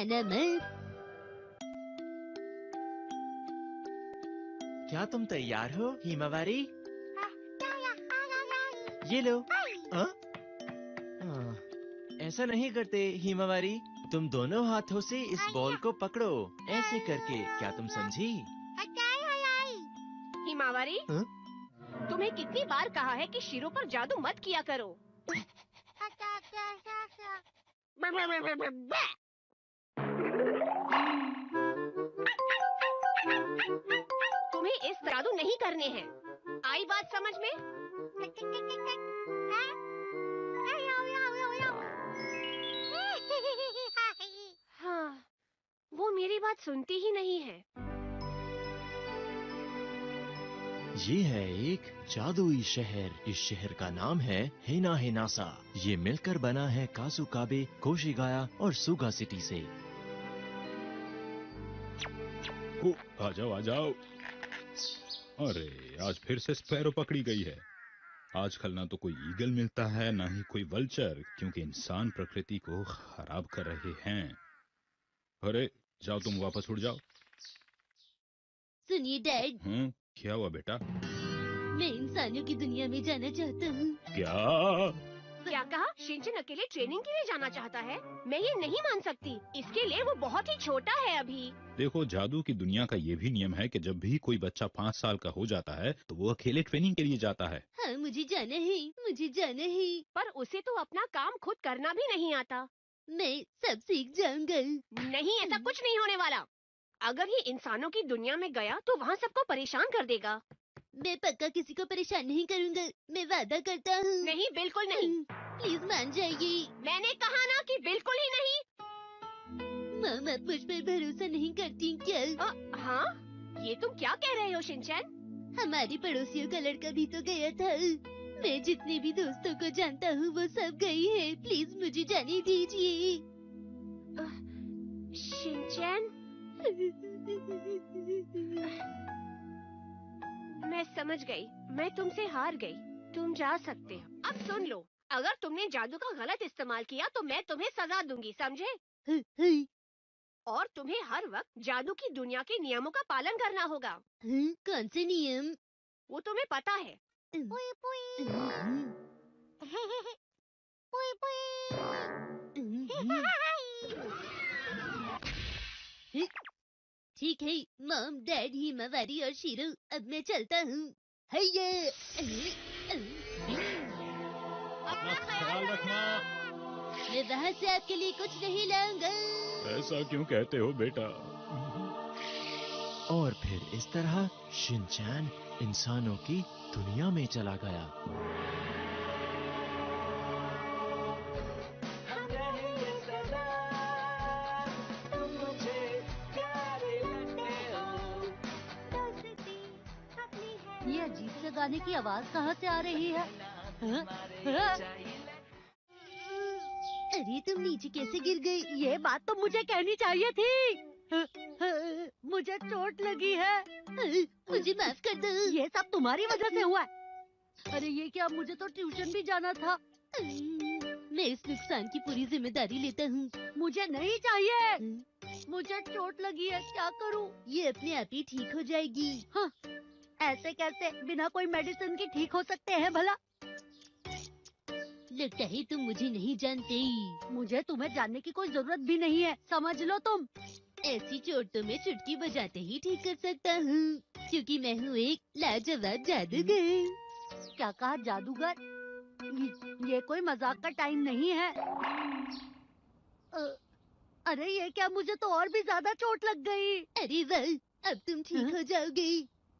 घबराना मत। क्या तुम तैयार हो हिमावारी? ये लो। हाँ? ऐसा नहीं करते हिमावारी, तुम दोनों हाथों से इस बॉल को पकड़ो, ऐसे करके। क्या तुम समझी? हिमावारी, हाँ? तुम्हें कितनी बार कहा है कि शिरो पर जादू मत किया करो। तुम्हें इस जादू नहीं करने हैं। आई बात समझ में? हाँ, वो मेरी बात सुनती ही नहीं है। ये है एक जादुई शहर। इस शहर का नाम है हेना हेनासा। ये मिलकर बना है कासुकाबे, कोशिगाया और सुगा सिटी से। ओ, आ जाओ आ जाओ। अरे आज फिर से स्पैरो पकड़ी गई है। आजकल ना तो कोई ईगल मिलता है, ना ही कोई वल्चर, क्योंकि इंसान प्रकृति को खराब कर रहे हैं। अरे जाओ, तुम वापस उड़ जाओ। सुनिए डैड, क्या हुआ बेटा? मैं इंसानों की दुनिया में जाना चाहता हूँ। क्या कहा? शिनचैन अकेले ट्रेनिंग के लिए जाना चाहता है? मैं ये नहीं मान सकती। इसके लिए वो बहुत ही छोटा है अभी। देखो, जादू की दुनिया का ये भी नियम है कि जब भी कोई बच्चा 5 साल का हो जाता है तो वो अकेले ट्रेनिंग के लिए जाता है। हाँ, मुझे जाना है, मुझे जाना है। पर उसे तो अपना काम खुद करना भी नहीं आता। मैं सब सीख जाऊंगा। नहीं, ऐसा कुछ नहीं होने वाला। अगर ये इंसानों की दुनिया में गया तो वहाँ सबको परेशान कर देगा। मैं पक्का किसी को परेशान नहीं करूंगा, मैं वादा करता हूँ। नहीं, बिल्कुल नहीं। प्लीज मान जाइए। मैंने कहा ना कि बिल्कुल ही नहीं। मॉम, आप मुझ पर भरोसा नहीं करती क्या? हाँ? ये तुम क्या कह रहे हो शिनचैन? हमारी पड़ोसियों का लड़का भी तो गया था। मैं जितने भी दोस्तों को जानता हूँ वो सब गई है। प्लीज मुझे जाने दीजिए। शिनचैन, मैं समझ गई। मैं तुमसे हार गई। तुम जा सकते हो। अब सुन लो, अगर तुमने जादू का गलत इस्तेमाल किया तो मैं तुम्हें सजा दूंगी, समझे? और तुम्हें हर वक्त जादू की दुनिया के नियमों का पालन करना होगा। कौन से नियम? वो तुम्हें पता है। ठीक है मॉम, डैड, हिमावारी और शीरू, अब मैं चलता हूँ। अपना ख्याल रखना। मैं वहाँ से आपके लिए कुछ नहीं लाऊंगा। ऐसा क्यों कहते हो बेटा? और फिर इस तरह शिनचैन इंसानों की दुनिया में चला गया। ये अजीब से गाने की आवाज कहाँ से आ रही है? अरे तुम नीचे कैसे गिर गई? ये बात तो मुझे कहनी चाहिए थी। मुझे चोट लगी है। मुझे माफ कर दो। ये सब तुम्हारी वजह से हुआ है। अरे ये क्या, मुझे तो ट्यूशन भी जाना था। मैं इस नुकसान की पूरी जिम्मेदारी लेता हूँ। मुझे नहीं चाहिए। मुझे चोट लगी है, क्या करूँ? ये अपने आप ही ठीक हो जाएगी। हाँ, ऐसे कैसे बिना कोई मेडिसिन की ठीक हो सकते हैं भला? लगता है तुम मुझे नहीं जानते। मुझे तुम्हें जानने की कोई जरूरत भी नहीं है, समझ लो तुम। ऐसी चोट तो मैं चुटकी बजाते ही ठीक कर सकता हूँ, क्योंकि मैं हूँ एक लाजवाब जादूगर। क्या कहा, जादूगर? ये कोई मजाक का टाइम नहीं है। अरे ये क्या, मुझे तो और भी ज्यादा चोट लग गई। अरे वाह, अब तुम ठीक हो जाओगे।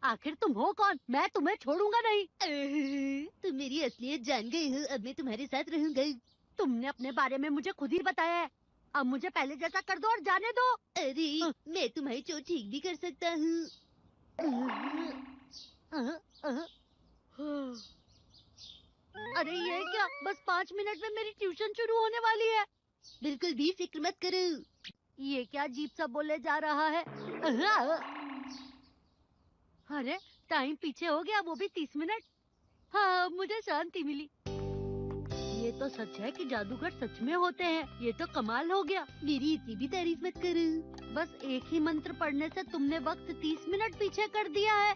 आखिर तुम हो कौन? मैं तुम्हें छोड़ूंगा नहीं। तुम मेरी असलियत जान गए हो, अब मैं तुम्हारे साथ रहूंगा। तुमने अपने बारे में मुझे खुद ही बताया है। अब मुझे पहले जैसा कर दो और जाने दो। अरे मैं तुम्हारी चोट ठीक भी कर सकता हूँ। अरे ये क्या, बस 5 मिनट में मेरी ट्यूशन शुरू होने वाली है। बिल्कुल भी फिक्र मत करो। ये क्या अजीब सा बोले जा रहा है? अरे टाइम पीछे हो गया, वो भी 30 मिनट। हाँ, मुझे शांति मिली। ये तो सच है कि जादूगर सच में होते हैं। ये तो कमाल हो गया। मेरी इतनी भी तारीफ मत करो। बस एक ही मंत्र पढ़ने से तुमने वक्त 30 मिनट पीछे कर दिया है।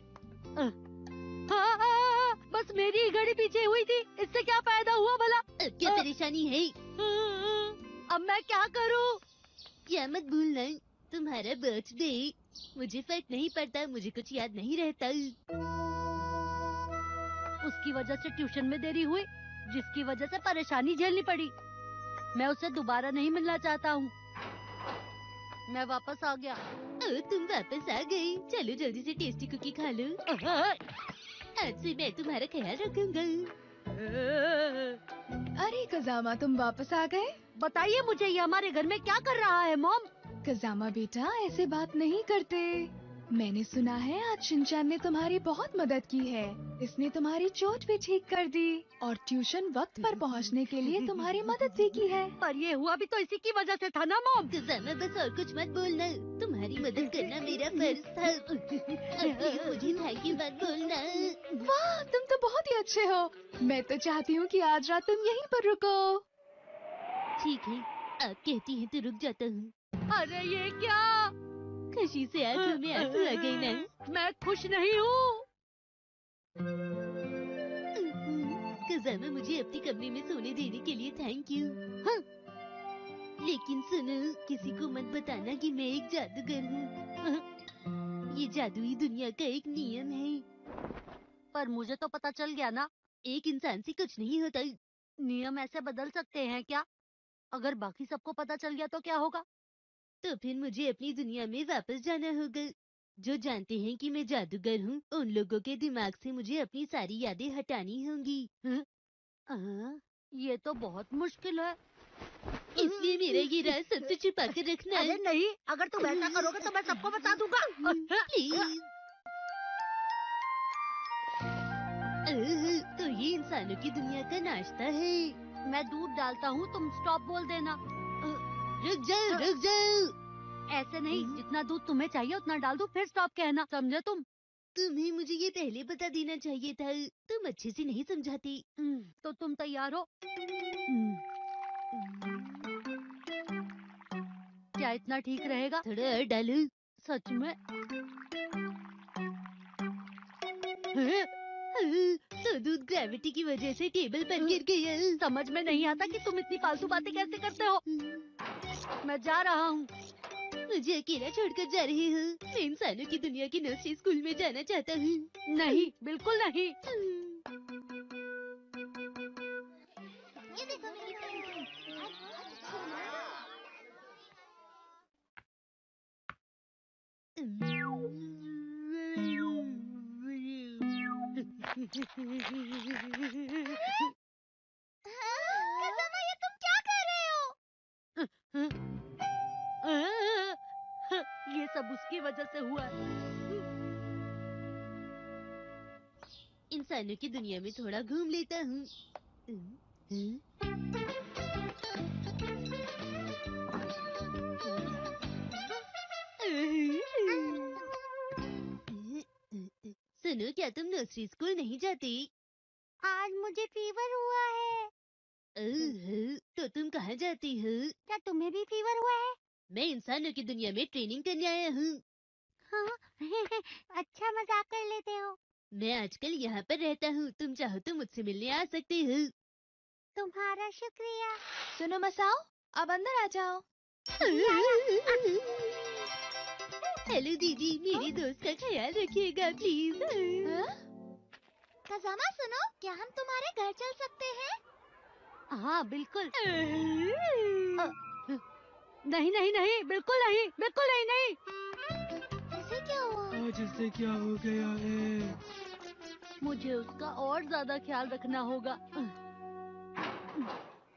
बस मेरी ही घड़ी पीछे हुई थी, इससे क्या फायदा हुआ भला? अब क्या परेशानी है? अब मैं क्या करूं? क्या मत भूलना, तुम्हारा बर्थडे। मुझे फर्क नहीं पड़ता, मुझे कुछ याद नहीं रहता। उसकी वजह से ट्यूशन में देरी हुई, जिसकी वजह से परेशानी झेलनी पड़ी। मैं उससे दोबारा नहीं मिलना चाहता हूँ। मैं वापस आ गया। तुम वापस आ गई। चलो जल्दी से टेस्टी कुकी खा लो। आज से मैं तुम्हारा ख्याल रखूंगा। अरे कजामा, तुम वापस आ गए? बताइए मुझे, ये हमारे घर में क्या कर रहा है मॉम? कजामा बेटा, ऐसे बात नहीं करते। मैंने सुना है आज शिनचैन ने तुम्हारी बहुत मदद की है। इसने तुम्हारी चोट भी ठीक कर दी और ट्यूशन वक्त पर पहुंचने के लिए तुम्हारी मदद भी की है। पर ये हुआ भी तो इसी की वजह से था ना मॉम। कजामा बस और कुछ मत बोलना, तुम्हारी मदद करना मेरा फर्ज था। अब मुझे थैंक यू मत बोलना। वाह, तुम तो बहुत ही अच्छे हो। मैं तो चाहती हूँ कि आज रात तुम यहीं पर रुको। ठीक है, आप कहती हैं तो रुक जाता हूँ। अरे ये क्या? खुशी से आंखों में आंसू आ गए ना। मैं खुश नहीं हूँ। कजामा, मुझे अपने कमरे में सोने देने के लिए थैंक यू। हाँ। लेकिन सुनो, किसी को मत बताना कि मैं एक जादूगर हूँ। ये जादुई दुनिया का एक नियम है। पर मुझे तो पता चल गया ना। एक इंसान से कुछ नहीं होता। नियम ऐसे बदल सकते हैं क्या? अगर बाकी सबको पता चल गया तो क्या होगा? तो फिर मुझे अपनी दुनिया में वापस जाना होगा। जो जानते हैं कि मैं जादूगर हूँ, उन लोगों के दिमाग से मुझे अपनी सारी यादें हटानी होंगी। ये तो बहुत मुश्किल है। इसलिए मेरा ये राज सबसे छुपा कर रखना। अरे नहीं, अगर तुम ऐसा करोगे तो मैं सबको बता दूंगा। प्लीज। तो ये इंसानों की दुनिया का नाश्ता है। मैं दूध डालता हूँ, तुम स्टॉप बोल देना। रुक जाओ, रुक जाओ। ऐसे नहीं, जितना दूध तुम्हें चाहिए उतना डाल दो, फिर स्टॉप कहना, समझे तुम? तुम्हें मुझे ये पहले बता देना चाहिए था। तुम अच्छे से नहीं समझाती। तो तुम तैयार हो? क्या इतना ठीक रहेगा? थोड़ा और डालो। सच में? तो दूध ग्रेविटी की वजह से टेबल पर गिर गया। समझ में नहीं आता कि तुम इतनी फालतू बातें कैसे करते हो। मैं जा रहा हूँ। मुझे अकेला छोड़कर जा रही हूँ। मैं इंसानों की दुनिया की नर्सरी स्कूल में जाना चाहता हूँ। नहीं, बिल्कुल नहीं। कजामा, ये तुम क्या कर रहे हो? ये सब उसकी वजह से हुआ है। इंसानों की दुनिया में थोड़ा घूम लेता हूँ। सुनो, क्या तुम नर्सरी स्कूल नहीं जाती? आज मुझे फीवर हुआ है। तो तुम कहाँ जाती हो? क्या तुम्हें भी फीवर हुआ है? मैं इंसानों की दुनिया में ट्रेनिंग करने आया हूँ। हाँ? अच्छा मजाक कर लेते हो। मैं आजकल यहाँ पर रहता हूँ। तुम चाहो तो मुझसे मिलने आ सकते हो। तुम्हारा शुक्रिया। सुनो मसाओ, अब अंदर आ जाओ। हेलो दीदी, मेरी दोस्त का ख्याल रखिएगा प्लीज। कजामा सुनो, क्या हम तुम्हारे घर चल सकते हैं? हाँ बिल्कुल। नहीं नहीं नहीं, बिल्कुल नहीं, बिल्कुल नहीं, नहीं। ऐसे क्या हुआ? आज इससे क्या हो गया है? मुझे उसका और ज्यादा ख्याल रखना होगा।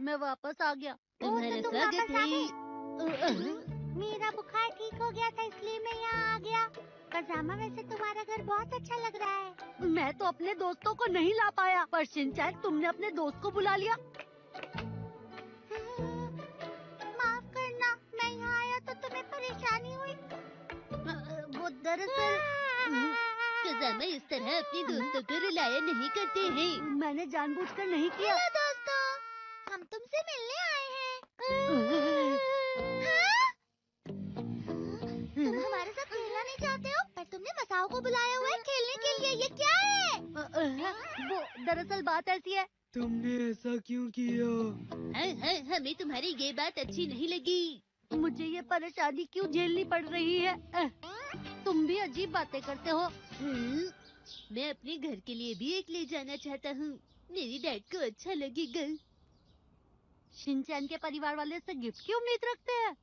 मैं वापस आ गया। तुम्हारा तुम स्वागत वापस आ है। मेरा बुखार ठीक हो गया था, इसलिए मैं यहाँ आ गया। कजामा, वैसे तुम्हारा घर बहुत अच्छा लग रहा है। मैं तो अपने दोस्तों को नहीं ला पाया, पर शिनचैन तुमने अपने दोस्त को बुला लिया। माफ करना, मैं यहाँ आया तो तुम्हें परेशानी हुई। वो दरअसल कजामा इस तरह अपने दोस्तों को रुलाया नहीं करते हैं। मैंने जानबूझकर नहीं किया। हेलो दोस्तों, हम ताऊ को बुलाया हुआ है खेलने के लिए। ये क्या है? वो दरअसल बात ऐसी है। तुमने ऐसा क्यों किया? हमें तुम्हारी ये बात अच्छी नहीं लगी। मुझे ये परेशानी क्यों झेलनी पड़ रही है? तुम भी अजीब बातें करते हो। मैं अपने घर के लिए भी एक ले जाना चाहता हूँ। मेरी डैड को अच्छा लगेगा। शिनचैन के परिवार वाले से गिफ्ट की उम्मीद रखते हैं?